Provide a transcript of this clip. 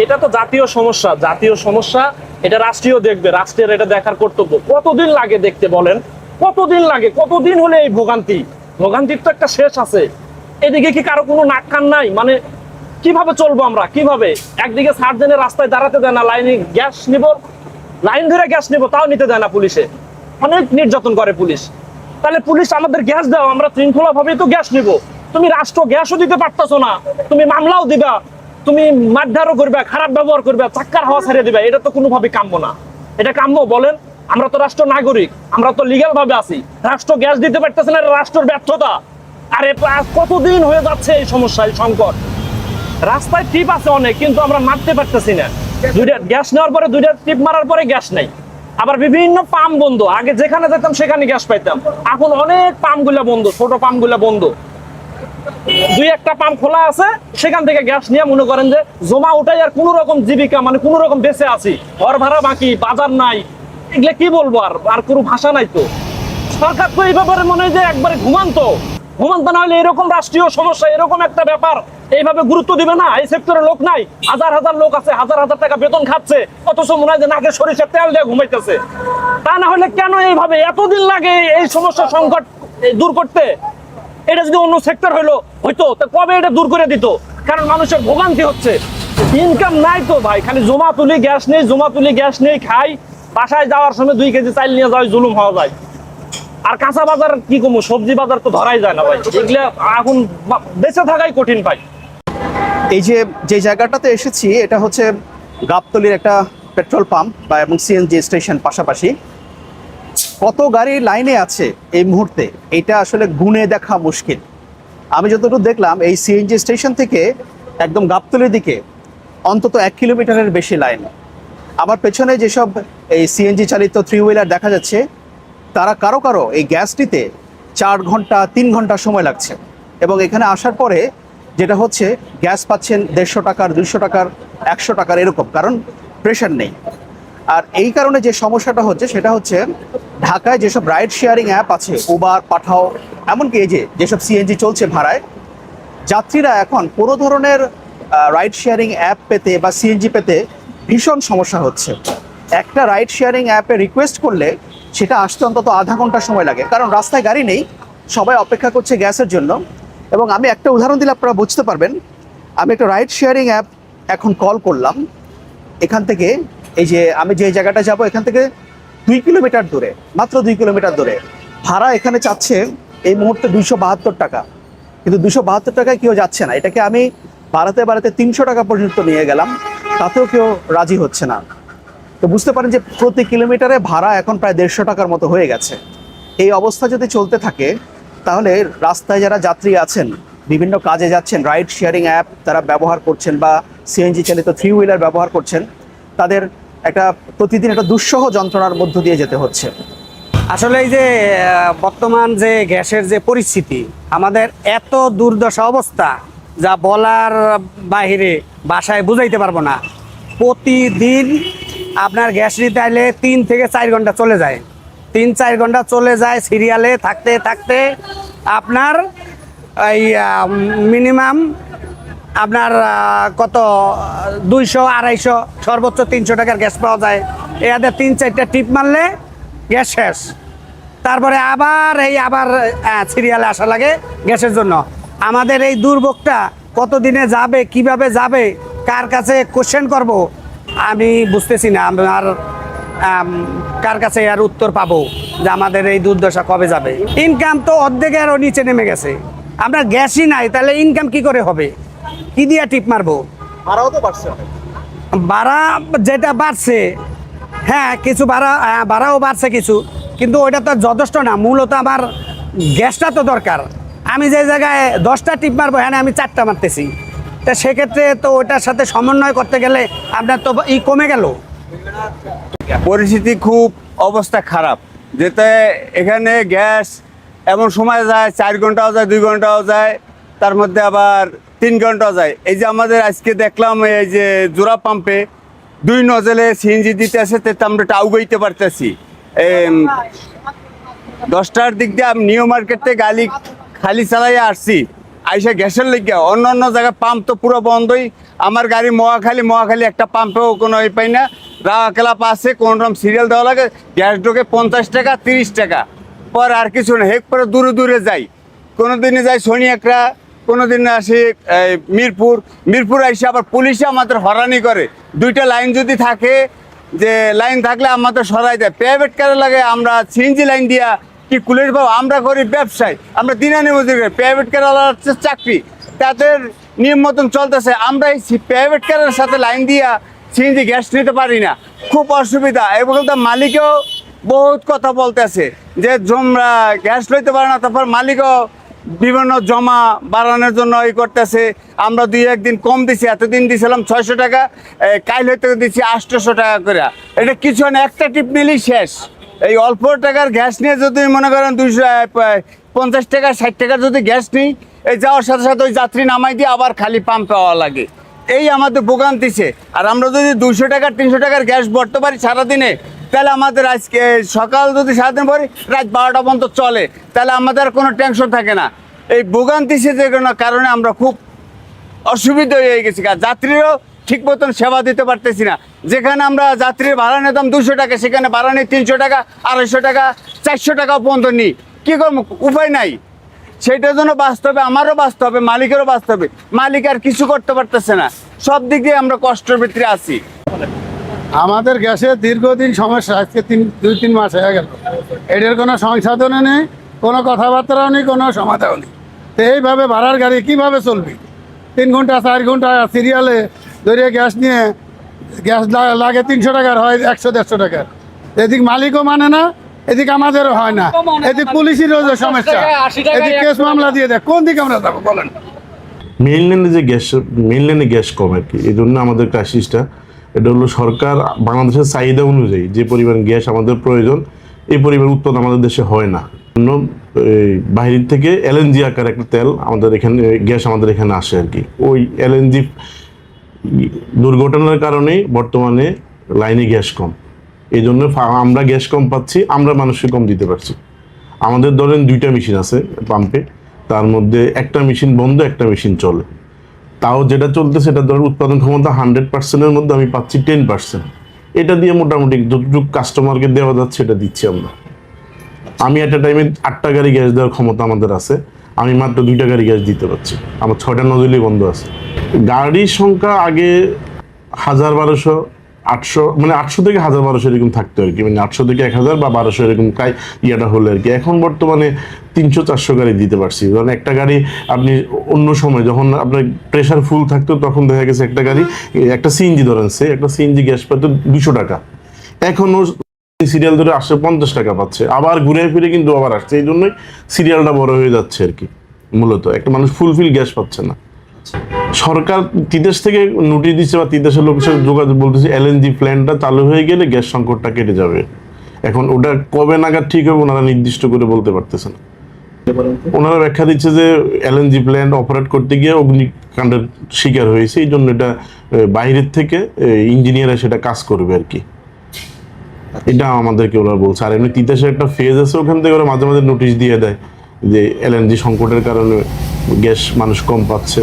এটা তো জাতীয় সমস্যা, জাতীয় সমস্যা। এটা রাষ্ট্রীয় দেখবে, রাষ্ট্রের এটা দেখার কর্তব্য। কতদিন লাগে দেখতে বলেন? কতদিন লাগে? কতদিন হলে এই ভোগান্তি? ভোগান্তির তো একটা শেষ আছে। এদিকে কি কারো কোনো নাক কান নাই? মানে কিভাবে চলবো আমরা? কিভাবে? একদিকে সার্জেনের রাস্তায় দাঁড়াতে দেয় না, লাইনে গ্যাস নিব, লাইন ধরে গ্যাস নিব, তাও নিতে দেয় না পুলিশে। অনেক নির্যাতন করে পুলিশ। তাহলে পুলিশ আমাদের গ্যাস দাও, আমরা শৃঙ্খলা ভাবেই তো গ্যাস নিব। তুমি রাষ্ট্র গ্যাসও দিতে পারতেছো না, তুমি মামলাও দিবা, তুমি মারধরও করবে, খারাপ ব্যবহার করবে, চাক্কার হাওয়া ছাড়িয়ে দিবে। এটা তো কোনোভাবে কাম্য না। এটা কাম্য বলেন? আমরা তো রাষ্ট্র নাগরিক, আমরা তো লিগ্যাল ভাবে আছি। রাষ্ট্র গ্যাস দিতে পারতেছে না, এটা রাষ্ট্রের ব্যর্থতা। আরে কতদিন হয়ে যাচ্ছে এই সমস্যা, এই সংকট। রাস্তায় টিপ আছে অনেক, কিন্তু আমরা মারতে পারতেছি না। দুইটা গ্যাস নেওয়ার পরে, দুইটা টিপ মারার পরে গ্যাস নেই। আবার বিভিন্ন পাম্প বন্ধ। আগে যেখানে যেতাম সেখানে গ্যাস পাইতাম, এখন অনেক পাম্প গুলা বন্ধ, ছোট পাম্প গুলা বন্ধ। দুই একটা পাম্প খোলা আছে, সেখান থেকে গ্যাস নিয়ে মনে করেন যে জমা উঠাই আর কোন রকম জীবিকা, মানে কোন রকম বেঁচে আছি। ঘর ভাড়া বাকি, বাজার নাই, এগুলো কি বলবো? আর কোনো ভাষা নাই তো। সরকার তো এই ব্যাপারে মনে হয় যে একবারে ঘুমান্ত না হলে এরকম রাষ্ট্রীয় সমস্যা, এরকম একটা ব্যাপার এইভাবে গুরুত্ব দিবে না। এই সেক্টরে লোক নাই, হাজার হাজার লোক আছে, হাজার হাজার টাকা বেতন খাচ্ছে, অথচ মনে হয় যে নাকে সরিষার তেল দিয়ে ঘুমাইতেছে। তা না হলে কেন এইভাবে এতদিন লাগে এই সমস্যা সংকট দূর করতে? এটা যদি অন্য সেক্টর হইতো তা কবে এটা দূর করে দিত? কারণ মানুষের ভোগান্তি হচ্ছে, ইনকাম নাই তো ভাই, খালি জমা তুলি গ্যাস নেই, জমা তুলি গ্যাস নেই, খাই। বাসায় যাওয়ার সময় 2 কেজি চাল নিয়ে যাওয়া জুলুম হওয়া যায়। আর কাঁচা বাজার কি কমু, সবজি বাজার তো ধরাই যায় না ভাই। এগুলা এখন বেঁচে থাকাই কঠিন ভাই। এই যে জায়গাটাতে এসেছি, এটা হচ্ছে গাবতলীর একটা পেট্রোল পাম্প বা এবং সিএনজি স্টেশন পাশাপাশি। কত গাড়ি লাইনে আছে এই মুহূর্তে এটা আসলে গুণে দেখা মুশকিল। আমি যতটুকু দেখলাম, এই সিএনজি স্টেশন থেকে একদম গাবতলীর দিকে অন্তত 1 কিলোমিটারের বেশি লাইন। আমার পেছনে যেসব এই সিএনজি চালিত 3 হুইলার দেখা যাচ্ছে, তারা কারো এই গ্যাস নিতে 4 ঘন্টা 3 ঘন্টা সময় লাগছে। এবং এখানে আসার পরে যেটা হচ্ছে, গ্যাস পাচ্ছেন 150 টাকার, 200 টাকার, 100 টাকার এরকম, কারণ প্রেশার নেই। আর এই কারণে যে সমস্যাটা হচ্ছে সেটা হচ্ছে, ঢাকায় যেসব রাইড শেয়ারিং অ্যাপ আছে, উবার, পাঠাও, এমনকি এই যেসব সিএনজি চলছে ভাড়ায়, যাত্রীরা এখন কোনো ধরনের রাইড শেয়ারিং অ্যাপ পেতে বা সিএনজি পেতে ভীষণ সমস্যা হচ্ছে। একটা রাইড শেয়ারিং অ্যাপে রিকোয়েস্ট করলে সেটা আসতে অন্তত আধা ঘন্টা সময় লাগে, কারণ রাস্তায় গাড়ি নেই, সবাই অপেক্ষা করছে গ্যাসের জন্য। এবং আমি একটা উদাহরণ দিলে আপনারা বুঝতে পারবেন। আমি একটা রাইড শেয়ারিং অ্যাপ এখন কল করলাম, এখান থেকে এই যে আমি যে জায়গাটা যাব, এখান থেকে 2 কিলোমিটার দূরে, মাত্র 2 কিলোমিটার দূরে ভাড়া এখানে চাচ্ছে এই মুহূর্তে 272 টাকা। কিন্তু 272 টাকায় কেউ যাচ্ছে না। এটাকে আমি বাড়াতে 300 টাকা পর্যন্ত নিয়ে গেলাম, তাতেও কেউ রাজি হচ্ছে না। তো বুঝতে পারেন যে প্রতি কিলোমিটারে ভাড়া এখন প্রায় 150 টাকার মতো হয়ে গেছে। এই অবস্থা যদি চলতে থাকে, তাহলে রাস্তায় যারা যাত্রী আছেন, বিভিন্ন কাজে যাচ্ছেন, রাইড শেয়ারিং অ্যাপ তারা ব্যবহার করছেন বা সিএনজি চালিত 3 হুইলার ব্যবহার করছেন, তাদের প্রতিদিন একটা দুঃসহ যন্ত্রণার মধ্য দিয়ে যেতে হচ্ছে। আসলে এই যে বর্তমান যে গ্যাসের যে পরিস্থিতি, আমাদের এত দুর্দশা অবস্থা যা বলার বাহিরে, বাসায় বুঝাইতে পারবো না। প্রতিদিন আপনার গ্যাস নিতে আইলে 3 থেকে 4 ঘন্টা চলে যায়, 3-4 ঘন্টা চলে যায় সিরিয়ালে থাকতে থাকতে। আপনার এই মিনিমাম আপনার কত 200-250, সর্বোচ্চ 300 টাকার গ্যাস পাওয়া যায়। এদের 3-4টা টিপ মারলে গ্যাস শেষ। তারপরে আবার সিরিয়ালে আসা লাগে গ্যাসের জন্য। আমাদের এই দুর্ভোগটা কতদিনে যাবে, কিভাবে যাবে, কার কাছে কোশ্চেন করব আমি বুঝতেছি না। আর কার কাছে আর উত্তর পাবো যে আমাদের এই দুর্দশা কবে যাবে। ইনকাম তো অর্ধেকেরও নিচে নেমে গেছে। আপনার গ্যাসই নাই, তাহলে ইনকাম কি করে হবে? কি দিয়ে টিপ মারবো? ভাড়াও তো বাড়ছে, ভাড়া যেটা বাড়ছে, হ্যাঁ কিছু ভাড়াও বাড়ছে কিছু, কিন্তু ওইটা তো যথেষ্ট না। মূলত আমার গ্যাসটা তো দরকার। আমি যে জায়গায় 10টা টিপ মারবো, হ্যাঁ আমি 4টা মারতেছি। তা সেক্ষেত্রে তো ওইটার সাথে সমন্বয় করতে গেলে আপনার তো কমে গেল। পরিস্থিতি খুব অবস্থা খারাপ, যেতে এখানে গ্যাস এমন সময় যায় 4 ঘন্টাও যায়, 2 ঘন্টাও যায়, তার মধ্যে আবার 3 ঘন্টাও যায়। এই যে আমাদের আজকে দেখলাম এই যে জোড়া পাম্পে 2 নজলে সিএনজি দিতে আসে, তো আমরা টাউগাইতে পারতেছি। 10টার দিক দিয়ে আমি নিউ মার্কেট থেকে গাড়ি খালি চালাইয়া আসছি, আইসা গ্যাসের লেগে অন্য অন্য জায়গায় পাম্প তো পুরো বন্ধই। আমার গাড়ি মহাখালী একটা পাম্পেও কোনো পাই না। রাওয়া ক্লাব আছে, কোনো রকম সিরিয়াল দেওয়া লাগে, গ্যাস ঢোকে 50 টাকা 30 টাকা, পর আর কিছু না। হেক পরে দূরে দূরে যাই, কোনো দিনে যাই শনিয়াকড়া, কোনো দিন আসি মিরপুর আইসে আবার পুলিশে আমাদের হরানি করে। 2টা লাইন যদি থাকে, যে লাইন থাকলে আমাদের সরাই দেয়। প্রাইভেট কারে লাগে, আমরা সিএনজি লাইন দিয়া কি কুলের পাবো? আমরা করি ব্যবসায়, আমরা দিনানি মজুরি করি। প্রাইভেট কার হচ্ছে চাকরি, তাদের নিয়ম মতন চলতেছে। আমরা এই প্রাইভেট কারের সাথে লাইন দিয়া সিএনজি গ্যাস নিতে পারি না, খুব অসুবিধা। এবং মালিকও বহুত কথা বলতেছে যে জমরা গ্যাস লইতে পারে না, তারপর মালিকও বিভিন্ন জমা বাড়ানোর জন্য করতেছে। আমরা 2-1 দিন কম দিছি, এতদিন দিছিলাম 600 টাকা, কাল হইতে দিচ্ছি 800 টাকা করে। এটা কিছু না, একটা টিপ নিলেই শেষ। এই অল্প টাকার গ্যাস নিয়ে যদি মনে করেন 250 টাকা 60 টাকার যদি গ্যাস নিই, এই যাওয়ার সাথে সাথে ওই যাত্রী নামাই দিয়ে আবার খালি পাম্প পাওয়া লাগে। এই আমাদের ভোগান্তিছে। আর আমরা যদি 200 টাকার 300 টাকার গ্যাস ভরতে পারি সারাদিনে, তাহলে আমাদের আজকে সকাল যদি সারাদিন ভরি, রাত 12টা পর্যন্ত চলে, তাহলে আমাদের আর কোনো টেনশন থাকে না। এই ভোগান্তিছে যে কোনো কারণে আমরা খুব অসুবিধা হয়ে গেছি। আর যাত্রীরাও ঠিক মতন সেবা দিতে পারতেছি না। যেখানে আমরা যাত্রীর ভাড়া নিতাম 200 টাকা, সেখানে ভাড়া নিই 300 টাকা, 250 টাকা, 400 টাকাও পর্যন্ত নিই। কী করবো, উপায় নাই। সেইটার জন্য বাঁচতে হবে, আমারও বাঁচতে হবে, মালিকেরও বাঁচতে হবে। মালিক আর কিছু করতে পারতেছে না, সব দিক দিয়ে আমরা কষ্টের ভিতরে আছি। আমাদের গ্যাসের দীর্ঘদিন সমস্যা, আজকে 2-3 মাস হয়ে গেল। এটার কোনো সংশোধনও নেই, কোনো কথাবার্তাও নেই, কোনো সমাধানও নেই। তো এইভাবে ভাড়ার গাড়ি কীভাবে চলবে? 3 ঘন্টা 4 ঘন্টা সিরিয়ালে ধরে গ্যাস নিয়ে, গ্যাস লাগে 300 টাকার, হয় 100-150 টাকার। এদিক মালিকও মানে না, এদিক আমাদেরও হয় না, এদিক পুলিশেরও যে সমস্যা, এদিক কেস মামলা দিয়ে দেয়। কোন দিকে আমরা যাবো বলেন? মেইনল্যান্ডে গ্যাস কম আর কি। এই জন্য আমাদের ক্রাইসিসটা, এটা হলো সরকার বাংলাদেশের চাহিদা অনুযায়ী যে পরিমাণ গ্যাস আমাদের প্রয়োজন, এই পরিমাণ উৎপাদন আমাদের দেশে হয় না। বাইরের থেকে এলএনজি আকার একটা তেল আমাদের এখানে, গ্যাস আমাদের এখানে আসে আর কি। ওই এলএনজি দুর্ঘটনার কারণেই বর্তমানে লাইনে গ্যাস কম। এই জন্য আমরা গ্যাস কম পাচ্ছি, আমরা মানুষকে কম দিতে পারছি। আমাদের ধরেন 2টা মেশিন আছে পাম্পে, তার মধ্যে একটা মেশিন বন্ধ, একটা মেশিন চলে। তাও যেটা চলতে সেটা ধরেন উৎপাদন ক্ষমতা 100%-এর মধ্যে আমি পাচ্ছি 10%। এটা দিয়ে মোটামুটি যতটুকু কাস্টমারকে দেওয়া যাচ্ছে এটা দিচ্ছি আমরা। আমি একটা টাইমে 8টা গাড়ি গ্যাস দেওয়ার ক্ষমতা আমাদের আছে, আমি মাত্র 2টা গাড়ি গ্যাস দিতে পারছি। আমার 6টা নজলই বন্ধ আছে। গাড়ির সংখ্যা আগে 1000-1200, 800, মানে 800 থেকে 1000-1200 এরকম থাকতো আর কি, মানে 800 থেকে 1000 বা 1200 এরকম প্রায় ইয়েটা হলে আর কি। এখন বর্তমানে 300-400 গাড়ি দিতে পারছি। কারণ একটা গাড়ি আপনি অন্য সময় যখন আপনার প্রেশার ফুল থাকতো, তখন দেখা গেছে একটা গাড়ি, একটা সিএনজি ধরেন, একটা সিএনজি গ্যাস পাইতো 200 টাকা, এখনও সিরিয়াল ধরে আসছে 50 টাকা পাচ্ছে, আবার ঘুরে ফিরে কিন্তু আবার আসছে। এই জন্যই সিরিয়ালটা বড় হয়ে যাচ্ছে আর কি। মূলত একটা মানুষ ফুলফিল গ্যাস পাচ্ছে না। সরকার তিতাস থেকে নোটিশ দিচ্ছে, বা তিতাসের লোকের সাথে যোগাযোগ বলতেছে এলএনজি প্ল্যান্টটা চালু হয়ে গেলে গ্যাস সংকটটা কেটে যাবে। এখন ওটা কবে নাগাদ ঠিক হবে ওনারা নির্দিষ্ট করে বলতে পারতেছে না। ওনারা ব্যাখ্যা দিচ্ছে যে এলএনজি প্ল্যান্ট অপারেট করতে গিয়ে অগ্নিকাণ্ডের শিকার হয়েছে, এই জন্য এটা বাইরের থেকে ইঞ্জিনিয়াররা সেটা কাজ করবে আর কি। এটা আমাদেরকে ওরা বলছে। আর এমনি তিতাসের একটা ফেজ আছে, ওখান থেকে ওরা মাঝে মাঝে নোটিশ দিয়ে দেয় যে এলএনজি সংকটের কারণে গ্যাস মানুষ কম পাচ্ছে।